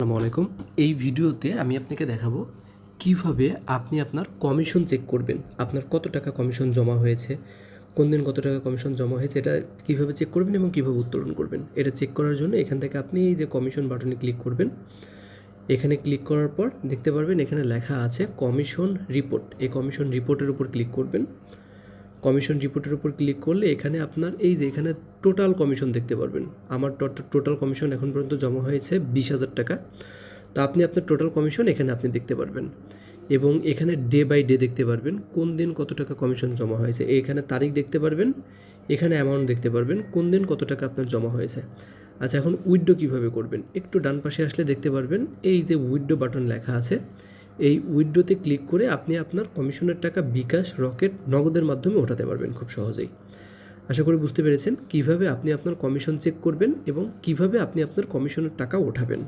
আসসালামু আলাইকুম। এই ভিডিওতে আমি আপনাকে দেখাবো কিভাবে আপনি আপনার কমিশন চেক করবেন। আপনার কত টাকা কমিশন জমা হয়েছে, কোন দিন কত টাকা কমিশন জমা হয়েছে, এটা কিভাবে চেক করবেন এবং কিভাবে উত্তোলন করবেন। এটা চেক করার জন্য এখান থেকে আপনি এই যে কমিশন বাটনে ক্লিক করবেন। এখানে ক্লিক করার পর দেখতে পারবেন এখানে লেখা আছে কমিশন রিপোর্ট। এই কমিশন রিপোর্টের উপর ক্লিক করবেন। কমিশন রিপোর্টের উপর ক্লিক করলে এখানে আপনার এই যে এখানে টোটাল কমিশন দেখতে পারবেন। আমার টোটাল কমিশন এখন পর্যন্ত জমা হয়েছে 20,000 টাকা। তো আপনি আপনার টোটাল কমিশন এখানে আপনি দেখতে পারবেন এবং এখানে ডে বাই ডে দেখতে পারবেন কোন দিন কত টাকা কমিশন জমা হয়েছে। এখানে তারিখ দেখতে পারবেন, এখানে অ্যামাউন্ট দেখতে পারবেন কোন দিন কত টাকা আপনার জমা হয়েছে। আচ্ছা, এখন উইথড্র কীভাবে করবেন, একটু ডান পাশে আসলে দেখতে পারবেন এই যে উইথড্র বাটন লেখা আছে। এই উইথড্রোতে ক্লিক করে আপনি আপনার কমিশনের টাকা বিকাশ, রকেট, নগদের মাধ্যমে ওঠাতে পারবেন খুব সহজেই। আশা করি বুঝতে পেরেছেন কিভাবে আপনি আপনার কমিশন চেক করবেন এবং কিভাবে আপনি আপনার কমিশনের টাকা ওঠাবেন।